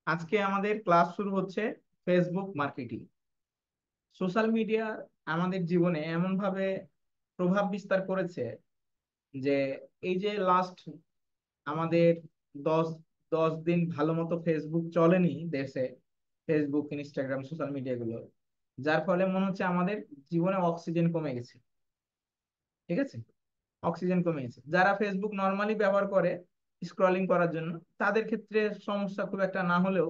আজকে আমাদের ক্লাস শুরু হচ্ছে ফেসবুক মার্কেটিং। সোশ্যাল মিডিয়া আমাদের জীবনে এমন ভাবে প্রভাব বিস্তার করেছে যে এই যে লাস্ট আমাদের দশ দশ দিন ভালো মতো ফেসবুক চলেনি দেশে। ফেসবুক, ইনস্টাগ্রাম, সোশ্যাল মিডিয়া গুলো, যার ফলে মনে হচ্ছে আমাদের জীবনে অক্সিজেন কমে গেছে। ঠিক আছে, অক্সিজেন কমে গেছে। যারা ফেসবুক নর্মালি ব্যবহার করে স্ক্রলিং করার জন্য, তাদের ক্ষেত্রে সমস্যা খুব একটা না হলেও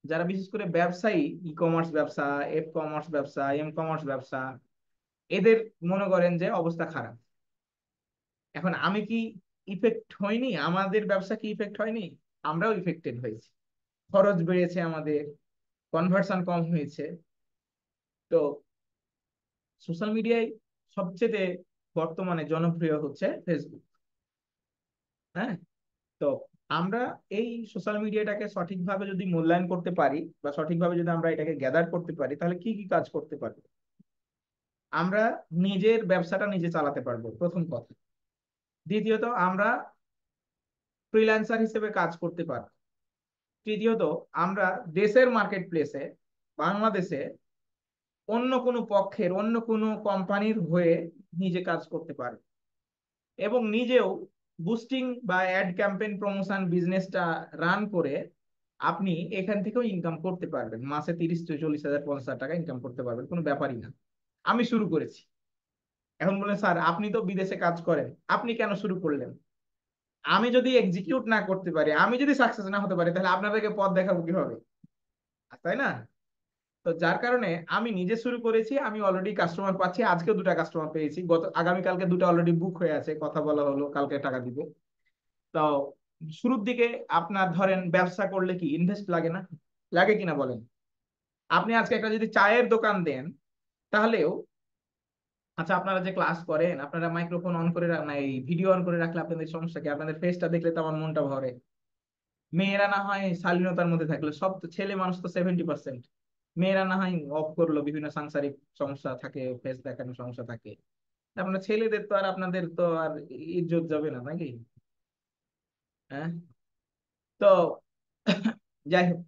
যারা বিশেষ করে ব্যবসায়ী, ই কমার্স ব্যবসা, এফ কমার্স ব্যবসা, এম কমার্স ব্যবসা, এদের মনে করেন যে অবস্থা খারাপ। এখন আমি কি ইফেক্ট হয়নি? আমাদের ব্যবসা কি ইফেক্ট হয়নি? আমরাও ইফেক্টেড হয়েছি। খরচ বেড়েছে, আমাদের কনভার্সন কম হয়েছে। তো সোশ্যাল মিডিয়ায় সবচেয়ে বর্তমানে জনপ্রিয় হচ্ছে ফেসবুক। হ্যাঁ। তো আমরা এই সোশ্যাল মিডিয়াটাকে সঠিকভাবে যদি মূল্যায়ন করতে পারি বা সঠিকভাবে যদি আমরা এটাকে গ্যাদার করতে পারি, তাহলে কি কি কাজ করতে পারবো? আমরা নিজের ব্যবসাটা নিজে চালাতে পারবো, প্রথম কথা। দ্বিতীয়ত, আমরা ফ্রিল্যান্সার হিসেবে কাজ করতে পারবো। তৃতীয়ত, আমরা দেশের মার্কেট প্লেসে, বাংলাদেশে অন্য কোনো পক্ষের, অন্য কোনো কোম্পানির হয়ে নিজে কাজ করতে পারবো। এবং নিজেও বুস্টিং বা অ্যাড ক্যাম্পেইন প্রমোশন বিজনেসটা রান করে আপনি এখান থেকেও ইনকাম করতে পারবেন। মাসে 30 থেকে 40 হাজার, 50 হাজার টাকা ইনকাম করতে পারবেন, কোনো ব্যাপারই না। আমি শুরু করেছি। এখন বলেন, স্যার আপনি তো বিদেশে কাজ করেন, আপনি কেন শুরু করলেন? আমি যদি এক্সিকিউট না করতে পারি, আমি যদি সাকসেস না হতে পারি, তাহলে আপনাদেরকে পথ দেখাবো কিভাবে? তাই না? তো যার কারণে আমি নিজে শুরু করেছি। আমি অলরেডি কাস্টমার পাচ্ছি, আজকেও দুটা কাস্টমার পেয়েছি। আগামীকালকে দুটো অলরেডি বুক হয়ে আছে, কথা বলা হলো, কালকে টাকা দিব। তো শুরুর দিকে আপনার ধরেন ব্যবসা করলে কি ইনভেস্ট লাগে না? লাগে কিনা বলেন? আপনি আজকে একটা যদি চায়ের দোকান দেন, তাহলেও, আচ্ছা আপনারা যে ক্লাস করেন, আপনারা মাইক্রোফোন অন করে না এই ভিডিও অন করে রাখলে আপনাদের সমস্যা কি? আপনাদের ফেসটা দেখলে তো আমার মনটা ভরে। মেয়েরা না হয় শালীনতার মধ্যে থাকলে, সব তো ছেলে মানুষ তো 70%, মেয়েরা না হয় অফ করলো, বিভিন্ন সাংসারিক সমস্যা থাকে, ফেস দেখানোর সমস্যা থাকে। আপনার ছেলেদের তো আর, আপনাদের তো আর ইজ্জত যাবে না নাকি? হ্যাঁ। তো যাই হোক,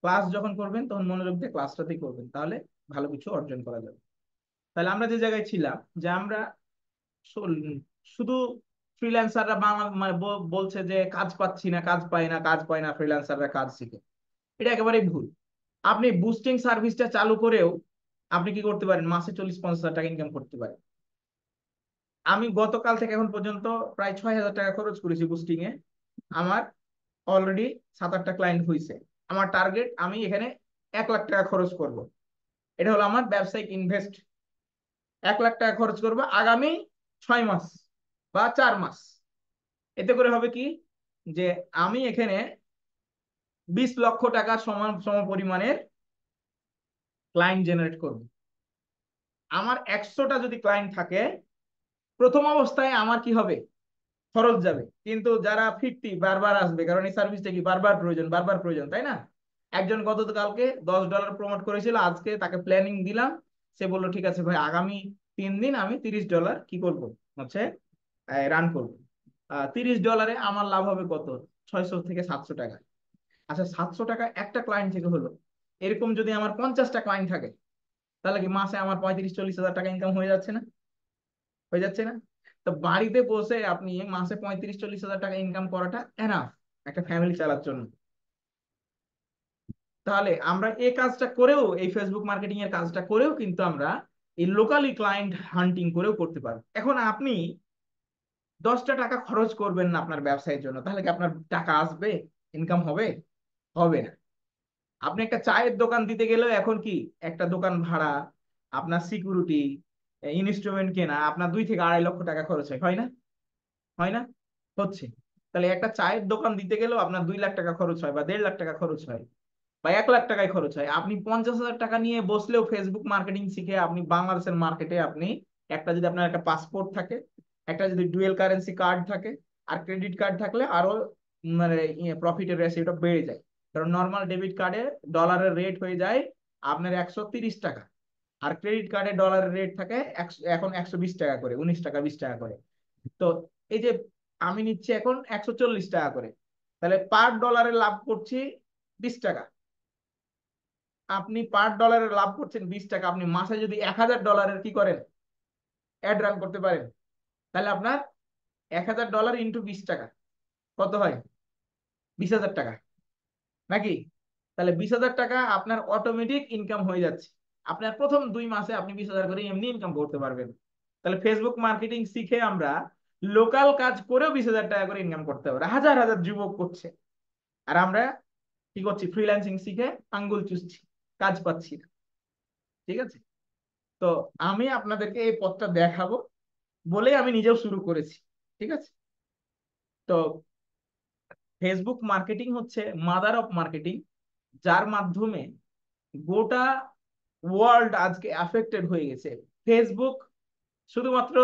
ক্লাস যখন করবেন তখন মনোযোগ দিয়ে ক্লাসটাতেই করবেন, তাহলে ভালো কিছু অর্জন করা যাবে। তাহলে আমরা যে জায়গায় ছিলাম, যে আমরা শু- শুধু ফ্রিল্যান্সাররা বাংলা মানে বলছে যে কাজ পাচ্ছি না, কাজ পাই না, কাজ পাই না, ফ্রিল্যান্সাররা কাজ শিখে। এটা একেবারেই ভুল। আপনি বুস্টিং সার্ভিসটা চালু করেও আপনি কি করতে পারেন? মাসে 40-50 হাজার টাকা ইনকাম করতে পারেন। আমি গতকাল থেকে এখন পর্যন্ত প্রায় 6 হাজার টাকা খরচ করেছি বুস্টিং এ। আমার অলরেডি 7-8টা ক্লায়েন্ট হয়েছে। আমার টার্গেট, আমি এখানে 1 লাখ টাকা খরচ করব। এটা হলো আমার ব্যবসায়িক ইনভেস্ট। 1 লাখ টাকা খরচ করবো আগামী 6 মাস বা 4 মাস। এতে করে হবে কি, যে আমি এখানে 20 লক্ষ টাকা সমান সম পরিমাণের ক্লায়েন্ট জেনারেট করব। আমার 100টা যদি ক্লায়েন্ট থাকে, প্রথম অবস্থায় আমার কি হবে? খরচ যাবে, কিন্তু যারা ফিরতি বারবার আসবে, কারণ এই সার্ভিসটা কি বারবার প্রয়োজন, বারবার প্রয়োজন, তাই না? একজন গতকালকে $10 প্রমোট করেছিল, আজকে তাকে প্ল্যানিং দিলাম। সে বললো ঠিক আছে ভাই, আগামী 3 দিন আমি $30 কি করব, হচ্ছে রান করব। $30 আমার লাভ হবে কত? 600 থেকে 700 টাকা। আচ্ছা, 700 টাকা একটা ক্লায়েন্ট থেকে হলো। এরকম যদি আমার 50টা ক্লায়েন্ট থাকে, তাহলে কি মাসে আমার 35-40 হাজার টাকা ইনকাম হয়ে যাচ্ছে না? হয়ে যাচ্ছে না? তো বাড়িতে বসে আপনি মাসে 35-40 হাজার টাকা ইনকাম করাটা এনাফ একটা ফ্যামিলি চালার জন্য। তাহলে আমরা এই কাজটা করেও, এই ফেসবুক মার্কেটিং এর কাজটা করেও কিন্তু আমরা এই লোকালি ক্লায়েন্ট হান্টিং করেও করতে পারবো। এখন আপনি 10টা টাকা খরচ করবেন না আপনার ব্যবসায়ের জন্য, তাহলে কি আপনার টাকা আসবে? ইনকাম হবে? হবে না। আপনি একটা চায়ের দোকান দিতে গেলেও এখন কি, একটা দোকান ভাড়া, আপনার সিকিউরিটি, ইনস্ট্রুমেন্ট কেনা, আপনার 2 থেকে 2.5 লক্ষ টাকা খরচ হয়, হয় না? হয় না? হচ্ছে। তাহলে একটা চায়ের দোকান দিতে গেলেও আপনার 2 লাখ টাকা খরচ হয়, বা 1.5 লাখ টাকা খরচ হয়, বা 1 লাখ টাকায় খরচ হয়। আপনি 50 হাজার টাকা নিয়ে বসলেও ফেসবুক মার্কেটিং শিখে আপনি বাংলাদেশের মার্কেটে আপনি, একটা যদি আপনার একটা পাসপোর্ট থাকে, একটা যদি ডুয়েল কারেন্সি কার্ড থাকে, আর ক্রেডিট কার্ড থাকলে আরো মানে প্রফিটের রেশিওটা বেড়ে যায়। কারণ নর্মাল ডেবিট কার্ডে ডলারের রেট হয়ে যায় আপনার 130 টাকা, আর ক্রেডিট কার্ডে ডলারের রেট থাকে এখন 120 টাকা করে, 19 টাকা 20 টাকা করে। তো এই যে আমি নিচ্ছি এখন 140 টাকা করে, তাহলে পার ডলারে লাভ করছি 20 টাকা। আপনি পার ডলারের লাভ করছেন 20 টাকা, আপনি মাসে যদি 1000 ডলারের কি করেন, অ্যাড রান করতে পারেন, তাহলে আপনার 1000 ডলার ইন্টু 20 টাকা কত হয়? 20,000 টাকা নাকি? তাহলে 20,000 টাকা আপনার অটোমেটিক ইনকাম হয়ে যাচ্ছে। আপনার প্রথম 2 মাসে আপনি 20,000 করে এমনি ইনকাম করতে পারবেন। তাহলে ফেসবুক মার্কেটিং শিখে আমরা লোকাল কাজ করেও 20,000 টাকা করে ইনকাম করতে পারবো, হাজার হাজার যুবক করছে। আর আমরা কি করছি? ফ্রিল্যান্সিং শিখে আঙ্গুল চুষছি, কাজ পাচ্ছি না। ঠিক আছে? তো আমি আপনাদেরকে এই পথটা দেখাবো বলেই আমি নিজেও শুরু করেছি। ঠিক আছে? তো ফেসবুক মার্কেটিং হচ্ছে মাদার অফ মার্কেটিং, যার মাধ্যমে গোটা ওয়ার্ল্ড আজকে অ্যাফেক্টেড হয়ে গেছে। ফেসবুক শুধুমাত্র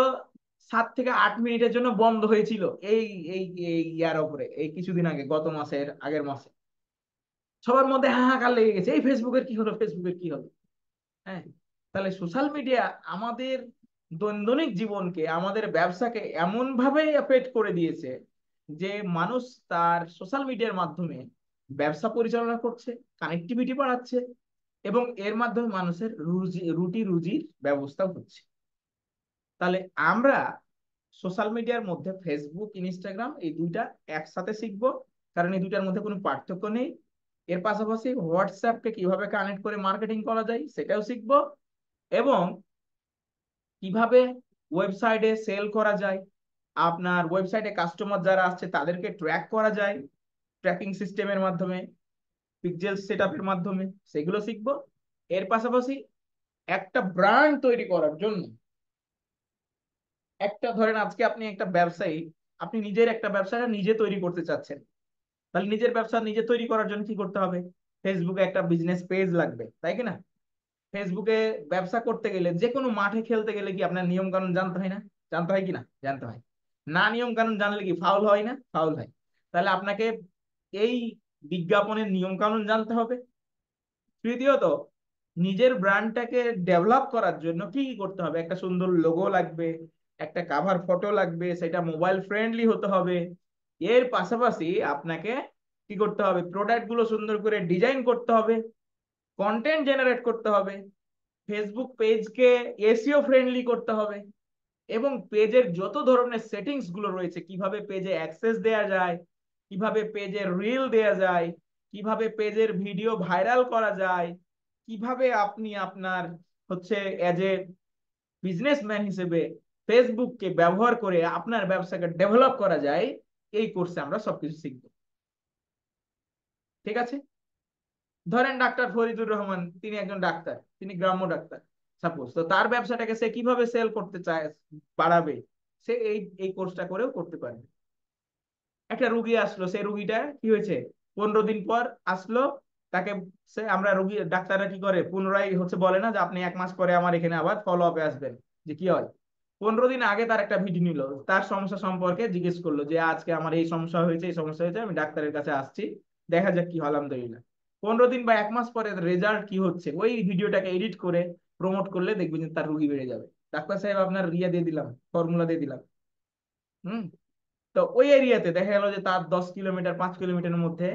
7 থেকে 8 মিনিটের জন্য বন্ধ হয়েছিল এই এই এই ইয়ার উপরে, এই কিছুদিন আগে, গত মাসের আগের মাসে সবার মধ্যে হাহাকার লেগে গেছে, এই ফেসবুকের কি হলো, ফেসবুকের কি হলো। হ্যাঁ, তাহলে সোশ্যাল মিডিয়া আমাদের দৈনন্দিন জীবনকে, আমাদের ব্যবসাকে এমন ভাবে এফেক্ট করে দিয়েছে যে মানুষ তার সোশ্যাল মিডিয়ার মাধ্যমে ব্যবসা পরিচালনা করছে, কানেক্টিভিটি বাড়াচ্ছে, এবং এর মাধ্যমে মানুষের রুটি রুজির ব্যবস্থাও হচ্ছে। তাহলে আমরা সোশ্যাল মিডিয়ার মধ্যে ফেসবুক, ইনস্টাগ্রাম এই দুইটা একসাথে শিখবো, কারণ এই দুইটার মধ্যে কোনো পার্থক্য নেই। এর পাশাপাশি হোয়াটসঅ্যাপকে কিভাবে কানেক্ট করে মার্কেটিং করা যায় সেটাও শিখবো, এবং কিভাবে ওয়েবসাইটে সেল করা যায়, আপনার ওয়েবসাইটে কাস্টমার যারা আসছে তাদেরকে ট্র্যাক করা যায় ট্র্যাকিং সিস্টেমের মাধ্যমে, পিক্সেল সেটআপের মাধ্যমে, সেগুলো শিখবো। এর পাশাপাশি একটা ব্র্যান্ড তৈরি করার জন্য, একটা ধরেন আজকে আপনি একটা ব্যবসায়ী, আপনি নিজের একটা ব্যবসাটা নিজে তৈরি করতে চাচ্ছেন, তাহলে নিজের ব্যবসা নিজে তৈরি করার জন্য কি করতে হবে? ফেসবুকে একটা বিজনেস পেজ লাগবে, তাই কি না? ফেসবুকে ব্যবসা করতে গেলে, যে কোনো মাঠে খেলতে গেলে কি আপনার নিয়ম কানুন জানতে হয় না? জানতে হয় কি না? জানতে হয়। না নিয়ম কানুন জানলে কি ফাউল হয় না? ফাউল হয়। তাহলে আপনাকে এই বিজ্ঞাপনের নিয়ম কানুন জানতে হবে। তৃতীয়ত, নিজের ব্র্যান্ডটাকে ডেভেলপ করার জন্য কি কি করতে হবে? একটা সুন্দর লোগো লাগবে, একটা কাভার ফটো লাগবে, সেটা মোবাইল ফ্রেন্ডলি হতে হবে। এর পাশাপাশি আপনাকে কি করতে হবে? প্রোডাক্ট গুলো সুন্দর করে ডিজাইন করতে হবে, কন্টেন্ট জেনারেট করতে হবে, ফেসবুক পেজকে এসইও ফ্রেন্ডলি করতে হবে, এবং পেজের যত ধরনের সেটিংস গুলো রয়েছে, কিভাবে পেজে অ্যাক্সেস দেয়া যায়, কিভাবে পেজের রিল দেয়া যায়, কিভাবে পেজের ভিডিও ভাইরাল করা যায়, কিভাবে আপনি আপনার হচ্ছে এজ এ বিজনেসম্যান হিসেবে ফেসবুককে ব্যবহার করে আপনার ব্যবসাকে ডেভেলপ করা যায়, এই কোর্সে আমরা সবকিছু শিখবো। ঠিক আছে? ধরেন ডাক্তার ফরিদুর রহমান, তিনি একজন ডাক্তার, তিনি গ্রাম্য ডাক্তার সাপোজ, তো তার ব্যবসাটাকে সে কিভাবে সেল করতে চায়, বাড়াবে, সে এই এই কোর্সটা করেও করতে পারবে। একটা রুগী আসলো, সেই রুগীটা কি হয়েছে, 15 দিন পর আসলো, তাকে সে আমরা রুগী ডাক্তাররা কি করে, পুনরায় হচ্ছে বলে না যে আপনি 1 মাস পরে আমার এখানে আবার ফলো আপে আসবেন, যে কি হয়। 15 দিন আগে তার একটা ভিডিও নিল, তার সমস্যা সম্পর্কে জিজ্ঞেস করলো যে আজকে আমার এই সমস্যা হয়েছে, এই সমস্যা হয়েছে, আমি ডাক্তারের কাছে আসছি, দেখা যাক কি হয়, আলহামদুলিল্লাহ। 15 দিন বা 1 মাস পরে রেজাল্ট কি হচ্ছে, ওই ভিডিওটাকে এডিট করে প্রমোট করলে দেখবেন যে তার রুগী বেড়ে যাবে। ডাক্তার সাহেব আপনার রিয়া দিয়ে দিলাম, ফর্মুলা দিয়ে দিলাম। হুম। তো ওই এরিয়াতে দেখা গেল যে তার 10 কিলোমিটার, 5 কিলোমিটারের মধ্যে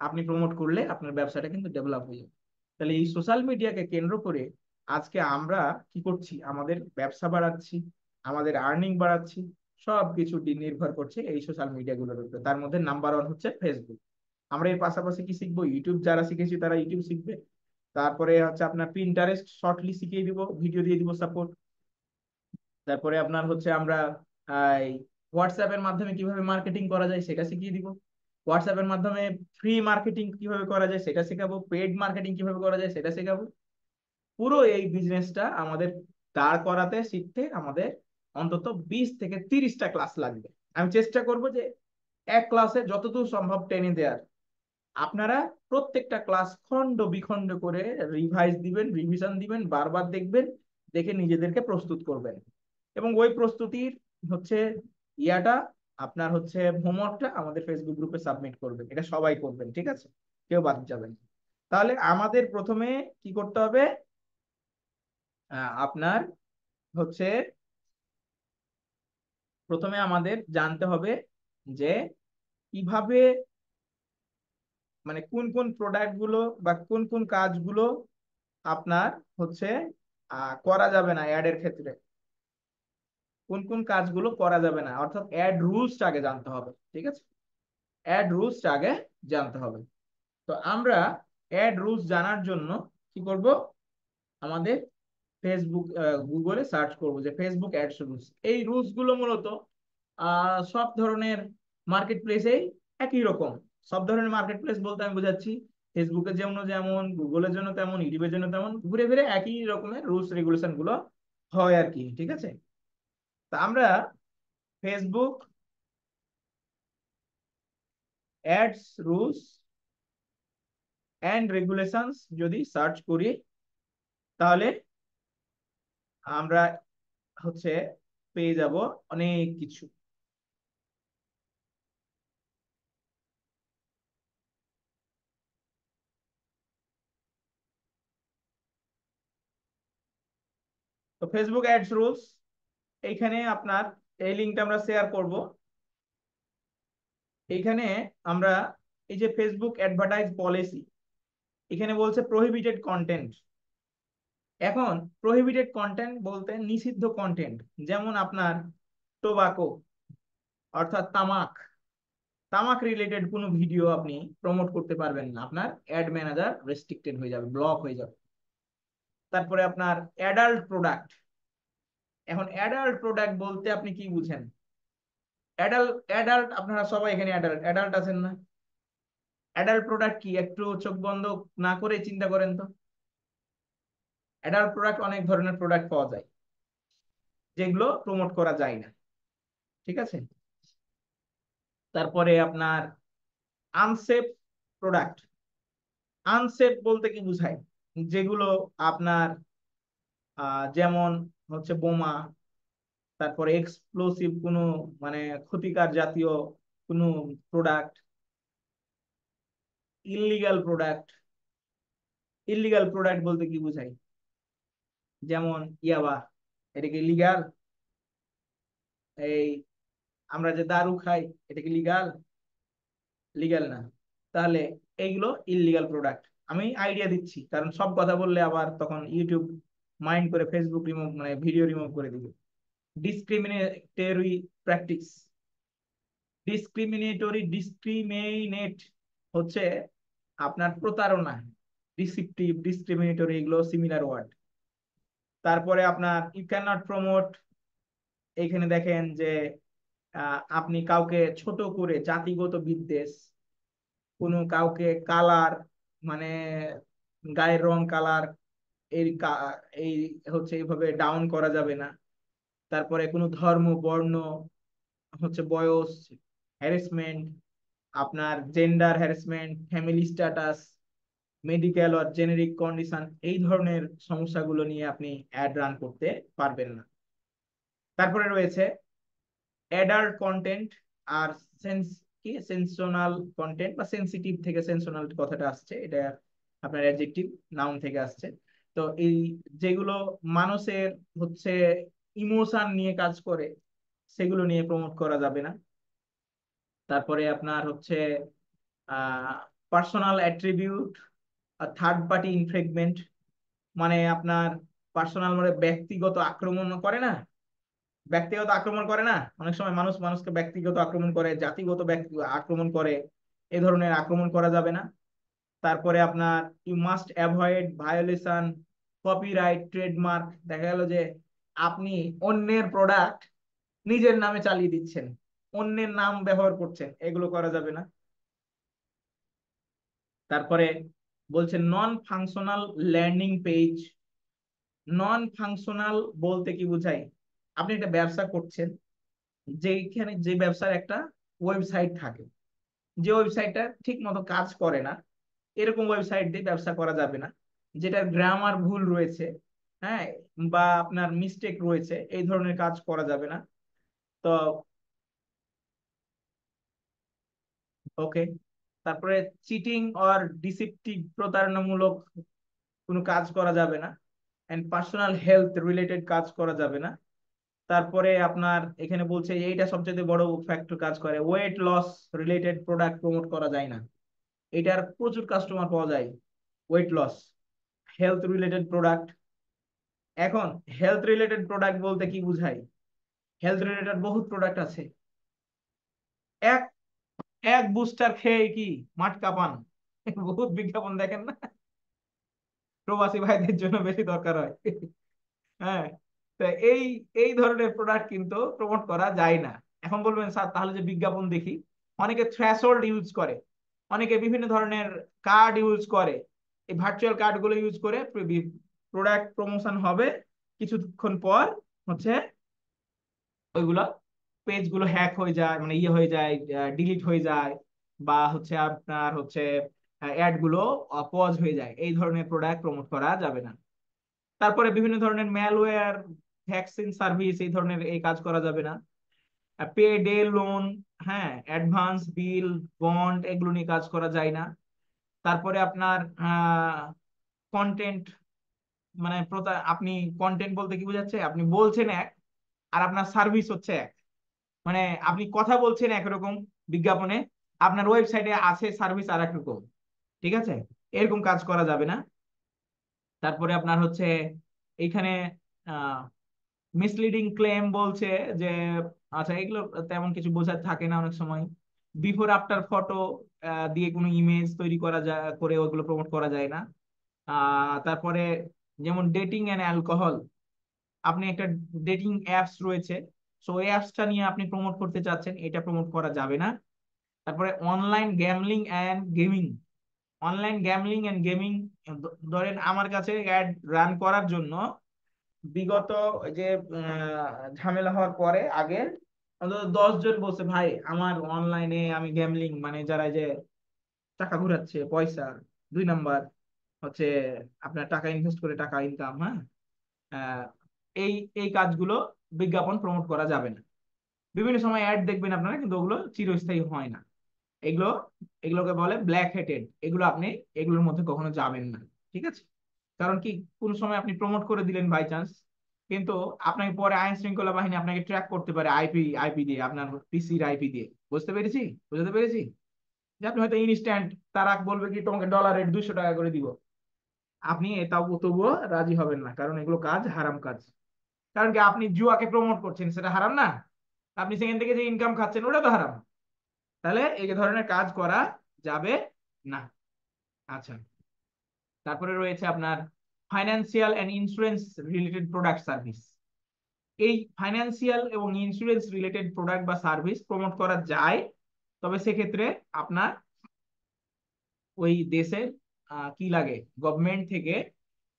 আপনি প্রমোট করলে আপনার ব্যবসাটা কিন্তু ডেভেলপ হয়ে যাবে। তাহলে এই সোশ্যাল মিডিয়াকে কেন্দ্র করে আজকে আমরা কি করছি? আমাদের ব্যবসা বাড়াচ্ছি, আমাদের আর্নিং বাড়াচ্ছি, সব কিছু নির্ভর করছে এই সোশ্যাল মিডিয়া গুলোর উপরে। তার মধ্যে নাম্বার 1 হচ্ছে ফেসবুক। আমরা এর পাশাপাশি কি শিখবো? ইউটিউব, যারা শিখেছি তারা ইউটিউব শিখবে। তারপরে হচ্ছে আপনার পিন্টারেস্ট শর্টলি শিখিয়ে দিব, ভিডিও দিয়ে দিব সাপোর্ট। তারপরে আপনার হচ্ছে আমরা হোয়াটসঅ্যাপের মাধ্যমে কিভাবে মার্কেটিং করা যায় সেটা শিখিয়ে দিব। হোয়াটসঅ্যাপের মাধ্যমে ফ্রি মার্কেটিং কিভাবে করা যায় সেটা শেখাবো, পেড মার্কেটিং কিভাবে করা যায় সেটা শেখাবো। পুরো এই বিজনেসটা আমাদের দাঁড় করাতে, শিখতে আমাদের অন্তত 20 থেকে 30টা ক্লাস লাগবে। আমি চেষ্টা করব যে এক ক্লাসে যতদূর সম্ভব টেনে দেওয়ার। আপনারা প্রত্যেকটা ক্লাস খন্ড বিখণ্ড করে রিভাইজ দিবেন, রিভিশন দিবেন, বারবার দেখবেন, দেখে নিজেদেরকে প্রস্তুত করবেন, এবং ওই প্রস্তুতির হচ্ছে ইয়াটা, আপনার হচ্ছে হোমওয়ার্কটা আমাদের ফেসবুক গ্রুপে সাবমিট করবেন। এটা সবাই করবেন, ঠিক আছে? কেউ বাদ যাবেন না। তাহলে আমাদের প্রথমে কি করতে হবে? আপনার হচ্ছে প্রথমে আমাদের জানতে হবে যে কিভাবে, মানে কোন কোন প্রোডাক্ট গুলো বা কোন কোন কাজগুলো আপনার হচ্ছে করা যাবে না অ্যাডের ক্ষেত্রে, কোন কোন কাজগুলো করা যাবে না, অর্থাৎ অ্যাড রুলসটা আগে জানতে হবে। ঠিক আছে, অ্যাড রুলসটা আগে জানতে হবে। তো আমরা অ্যাড রুলস জানার জন্য কি করব, আমাদের ফেসবুক গুগলে সার্চ করব যে ফেসবুক অ্যাডস রুলস। এই রুলস গুলো মূলত সব ধরনের মার্কেট প্লেসেই একই রকম। সব ধরনের মার্কেট প্লেস বলতে আমি বোঝাচ্ছি ফেসবুকের জন্য যেমন, গুগলের জন্য তেমন, ইউটিউবের জন্য তেমন, ঘুরে ফিরে একই রকমের রুলস রেগুলেশন গুলো হয় আর কি। ঠিক আছে, তা আমরা Facebook ads rules and regulations যদি সার্চ করি, তাহলে আমরা হচ্ছে পেয়ে যাব অনেক কিছু। তো ফেসবুক অ্যাডস রুলস, এইখানে আপনার এই লিঙ্কটা আমরা শেয়ার করব। এইখানে আমরা এই যে ফেসবুক অ্যাডভার্টাইজ পলিসি, এখানে বলছে প্রহিবিটেড কন্টেন্ট। এখন প্রহিবিটেড কন্টেন্ট বলতে নিষিদ্ধ কন্টেন্ট, যেমন আপনার টোবাকো, অর্থাৎ তামাক, তামাক রিলেটেড কোনো ভিডিও আপনি প্রমোট করতে পারবেন না, আপনার অ্যাড ম্যানেজার রেস্ট্রিক্টেড হয়ে যাবে, ব্লক হয়ে যাবে। তারপরে আপনার অ্যাডাল্ট প্রোডাক্ট। এখন অ্যাডাল্ট প্রোডাক্ট বলতে আপনি কি বুঝেন? অ্যাডাল্ট অ্যাডাল্ট আপনারা সবাই এখানে অ্যাডাল্ট অ্যাডাল্ট আছেন না? অ্যাডাল্ট প্রোডাক্ট কি, একটু চোখ বন্ধ না করে চিন্তা করেন তো। অ্যাডাল্ট প্রোডাক্ট অনেক ধরনের প্রোডাক্ট পাওয়া যায় যেগুলো প্রমোট করা যায় না। ঠিক আছে, তারপরে আপনার আনসেফ প্রোডাক্ট। আনসেফ বলতে কি বুঝায়? যেগুলো আপনার যেমন হচ্ছে বোমা, তারপরে এক্সপ্লোসিভ কোনো মানে ক্ষতিকার জাতীয় কোনো product, illegal product. Illegal product বলতে কি বুঝায়? যেমন ইয়াবা, এটা কি লিগাল? এই আমরা যে দারু খাই, এটা কি লিগাল? লিগাল না। তাহলে এইগুলো ইললিগাল প্রোডাক্ট। আমি আইডিয়া দিচ্ছি, কারণ সব কথা বললে আবার তখন ইউটিউব মাইন্ড করে ফেসবুক রিমুভ মানে ভিডিও রিমুভ করে দিবে। Discriminatory practice. ডিসক্রিমিনেট হচ্ছে আপনার প্রতারণা, ডিসিপটিভ, ডিসক্রিমিনেটরি, এগুলো সিমিলার ওয়ার্ড। তারপরে আপনার ইউ ক্যান নট প্রমোট, এখানে দেখেন যে আপনি কাউকে ছোট করে জাতিগত বিদ্বেষ, কোনো কাউকে কালার মানে গায়ের রং কালার, এই এই হচ্ছে এইভাবে ডাউন করা যাবে না। তারপরে কোনো ধর্ম, বর্ণ, হচ্ছে বয়স, হ্যারাসমেন্ট, আপনার gender harassment, family status, medical আর জেনেরিক কন্ডিশন, এই ধরনের সমস্যাগুলো নিয়ে আপনি অ্যাড রান করতে পারবেন না। তারপরে রয়েছে অ্যাডাল্ট কন্টেন্ট আর সেন্স কি সেন্সোনাল কন্টেন্ট, বা সেন্সিটিভ থেকে সেন্সোনাল কথাটা আসছে, এটা আপনার অ্যাডজেক্টিভ নাউন থেকে আসছে। তো এই যেগুলো মানুষের হচ্ছে ইমোশন নিয়ে কাজ করে, সেগুলো নিয়ে প্রমোট করা যাবে না। তারপরে আপনার হচ্ছে পার্সোনাল অ্যাট্রিবিউট আর থার্ড পার্টি ইনফ্রিংমেন্ট, মানে আপনার পার্সোনাল মানে ব্যক্তিগত আক্রমণ করে না, ব্যক্তিগত আক্রমণ করে না, অনেক সময় মানুষ মানুষকে ব্যক্তিগত আক্রমণ করে, জাতিগত আক্রমণ করে, এ ধরনের আক্রমণ করা যাবে না। তারপরে আপনার you must avoid violation copyright trademark. দেখা গেল যে আপনি অন্যের প্রোডাক্ট নিজের নামে চালিয়ে দিচ্ছেন, অন্যের নাম ব্যবহার করছেন, এগুলো করা যাবে না। তারপরে বলছে non functional landing page. Non functional বলতে কি বোঝায়? আপনি একটা ব্যবসা করছেন, যেখানে যে ব্যবসার একটা ওয়েবসাইট থাকে, যে ওয়েবসাইটটা ঠিক মতো কাজ করে না, এরকম ওয়েবসাইট দিয়ে ব্যবসা করা যাবে না। যেটার গ্রামার ভুল রয়েছে, হ্যাঁ, বা আপনার মিস্টেক রয়েছে, এই ধরনের কাজ করা যাবে না। তো ওকে, তারপরে চিটিং অর ডিসিপটিভ, প্রতারণামূলক কোনো কাজ করা যাবে না। এন্ড পার্সোনাল হেলথ রিলেটেড কাজ করা যাবে না। তারপরে আপনার এখানে বলছে এইটা সবচেয়ে বড় ফ্যাক্টর কাজ করে, weight loss related product promote করা যায় না। এটার প্রচুর কাস্টমার পাওয়া যায়, weight loss, health related product. এখন হেলথ রিলেটেড প্রোডাক্ট বলতে কি বুঝাই? হেলথ রিলেটেড বহুত প্রোডাক্ট আছে। এক এক বুস্টার খেয়ে কি মাঠ কাঁপান, বহুত বিজ্ঞাপন দেখেন না? প্রবাসী ভাইদের জন্য বেশি দরকার হয়। হ্যাঁ, তো এই এই ধরনের প্রোডাক্ট কিন্তু প্রমোট করা যায় না। এখন বলবেন স্যার তাহলে যে বিজ্ঞাপন দেখি, অনেকে থ্রেশহোল্ড ইউজ করে, অনেকে বিভিন্ন ধরনের কার্ড ইউজ করে, এই ভার্চুয়াল কার্ড গুলো ইউজ করে প্রোডাক্ট প্রমোশন হবে, কিছুক্ষণ পর হচ্ছে ওইগুলো পেজ গুলো হ্যাক হয়ে যায়, মানে ইয়ে হয়ে যায়, ডিলিট হয়ে যায়, বা হচ্ছে আপনার হচ্ছে অ্যাড গুলো পজ হয়ে যায়। এই ধরনের প্রোডাক্ট প্রমোট করা যাবে না। তারপরে বিভিন্ন ধরনের ম্যালওয়্যার, ভ্যাকসিন সার্ভিস, এই ধরনের এই কাজ করা যাবে না। পে ডে লোন, হ্যাঁ, অ্যাডভান্স বিল, বন্ড, এগুলো নিয়ে কাজ করা যায় না। তারপরে আপনার কন্টেন্ট, মানে আপনি কন্টেন্ট বলতে কি বোঝাচ্ছে, আপনি বলছেন এক আর আপনার সার্ভিস হচ্ছে এক। মানে আপনি কথা বলছেন একরকম বিজ্ঞাপনে, আপনার ওয়েবসাইটে আছে সার্ভিস আর এক রকম। ঠিক আছে, এরকম কাজ করা যাবে না। তারপরে আপনার হচ্ছে এইখানে মিসলিডিং ক্লেম বলছে যে, আচ্ছা এগুলো তেমন কিছু বোঝা থাকে না অনেক সময়। বিফোর আফটার ফটো দিয়ে কোনো ইমেজ তৈরি করা যায়, করে ওগুলো প্রমোট করা যায় না। তারপরে যেমন ডেটিং এন্ড অ্যালকোহল, আপনি একটা ডেটিং অ্যাপস রয়েছে, সো এই অ্যাপসটা নিয়ে আপনি প্রমোট করতে চাচ্ছেন, এটা প্রমোট করা যাবে না। তারপরে online gambling and gaming, online gambling and gaming, ধরেন আমার কাছে অ্যাড রান করার জন্য বিগত যে ঝামেলা হওয়ার পরে আগে অন্তত 10 জন বলছে ভাই আমার অনলাইনে আমি গ্যামলিং, মানে যারা এই যে টাকা ঘুরাচ্ছে পয়সা, 2 নাম্বার হচ্ছে আপনার টাকা ইনভেস্ট করে টাকা ইনকাম, হ্যাঁ, আহ, এই এই কাজগুলো বিজ্ঞাপন প্রমোট করা যাবে না। বিভিন্ন সময় অ্যাড দেখবেন আপনারা, কিন্তু ওগুলো চিরস্থায়ী হয় না। এগুলো এগুলোকে বলে ব্ল্যাক হেডেড, এগুলো আপনি এগুলোর মধ্যে কখনো যাবেন না। ঠিক আছে, কারণ কি, কোন সময় আপনি প্রমোট করে দিলেন বাই চান্স, কিন্তু আপনাকে পরে আইন শৃঙ্খলা বাহিনী আপনাকে ট্র্যাক করতে পারে আইপি আইপি দিয়ে, আপনার পিসির আইপি দিয়ে। বুঝতে পেরেছি, বুঝতে পেরেছি যে আপনি হয়তো ইনস্ট্যান্ট, তারা বলবে কি তোমাকে ডলার রেট 200 টাকা করে দিব, আপনি এটাও তবুও রাজি হবেন না, কারণ এগুলো কাজ হারাম কাজ। কারণ কি, আপনি জুয়াকে প্রমোট করছেন, সেটা হারাম না? আপনি সেখান থেকে যে ইনকাম খাচ্ছেন ওটা তো হারাম। তাহলে এই ধরনের কাজ করা যাবে না। আচ্ছা, তারপরে রয়েছে আপনার financial and insurance related product service. এই ফাইন্যান্সিয়াল এবং ইন্স্যুরেন্স রিলেটেড প্রোডাক্ট বা সার্ভিস প্রমোট করা যায়, তবে সেক্ষেত্রে আপনার ওই দেশের কি লাগে, গভর্নমেন্ট থেকে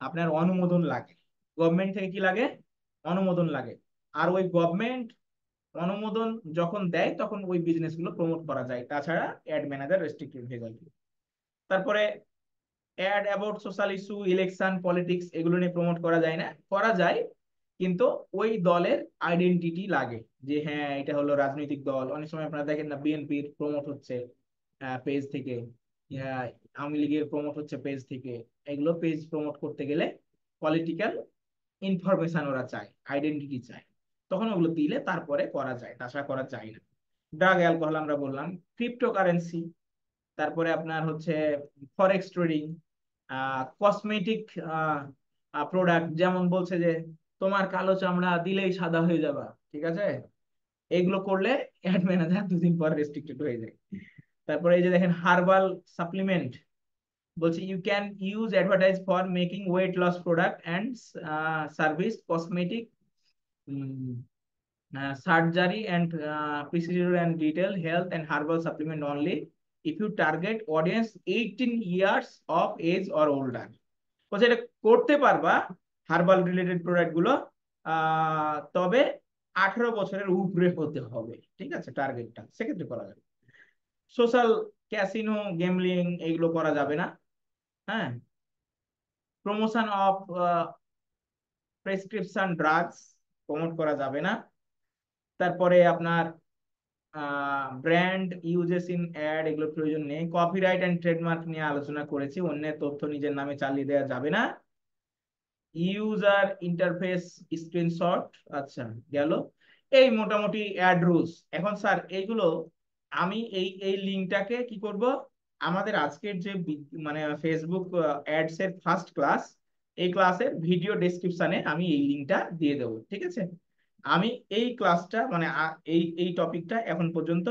আপনার অনুমোদন লাগে। গভর্নমেন্ট থেকে কি লাগে? অনুমোদন লাগে। আর ওই গভর্নমেন্ট অনুমোদন যখন দেয় তখন ওই বিজনেস গুলো প্রমোট করা যায়, তাছাড়া অ্যাড ম্যানেজার রেস্ট্রিক্টেড হয়ে যাবে। তারপরে ad about social issue, election, politics, এগুলো নিয়ে প্রমোট করা যায় না, করা যায় কিন্তু ওই দলের আইডেন্টিটি লাগে, যে হ্যাঁ এটা হলো রাজনৈতিক দল। অনেক সময় আপনারা দেখেন না, বিএনপির প্রমোট হচ্ছে পেজ থেকে, আওয়ামী লীগের প্রমোট হচ্ছে পেজ থেকে। এগুলো পেজ প্রমোট করতে গেলে পলিটিক্যাল ইনফরমেশন ওরা চায়, আইডেন্টিটি চায়, তখন ওগুলো দিলে তারপরে করা যায়, তাছাড়া করা যায় না। ড্রাগ অ্যালকোহল আমরা বললাম, ক্রিপ্টোকারেন্সি, তারপরে আপনার হচ্ছে ফরেক্স ট্রেডিং, কসমেটিক প্রোডাক্ট, যেমন বলছে যে তোমার কালো চামড়া দিলেই সাদা হয়ে যাবা, ঠিক আছে, এগুলো করলে অ্যাড ম্যানেজার 2 দিন পর রেস্ট্রিক্টেড হয়ে যায়। তারপরে এই যে দেখেন হার্বাল সাপ্লিমেন্ট, বলছে you can use advertise for making weight loss product and service, cosmetic, surgery and procedure and detail health and herbal supplement only if you target audience 18 years of age or older। বলছে এটা করতে পারবা herbal related product গুলো, তবে 18 বছরের উপরে হতে হবে। ঠিক আছে, টার্গেটটা সেক্ষেত্রে করা যাবে। সোশ্যাল ক্যাসিনো, গেমলিং, এগুলো করা যাবে না। হ্যাঁ, promotion of prescription drugs promote করা যাবে না। তারপরে আপনার ব্র্যান্ড ইউজেস ইন অ্যাড, এগুলো প্রয়োজন নেই। কপিরাইট এন্ড ট্রেডমার্ক নিয়ে আলোচনা করেছি, অন্যের তথ্য নিজের নামে চালিয়ে দেওয়া যাবে না। ইউজার ইন্টারফেস স্ক্রিনশট, আচ্ছা গেল। এই মোটামুটি অ্যাড রুলস। এখন স্যার এইগুলো আমি এই এই লিঙ্কটাকে কি করব, আমাদের আজকের যে মানে ফেসবুক অ্যাডস এর ফার্স্ট ক্লাস, এই ক্লাসের ভিডিও ডেসক্রিপশনে আমি এই লিঙ্কটা দিয়ে দেবো, ঠিক আছে? আমি এই ক্লাসটা মানে এই এই টপিকটা এখন পর্যন্ত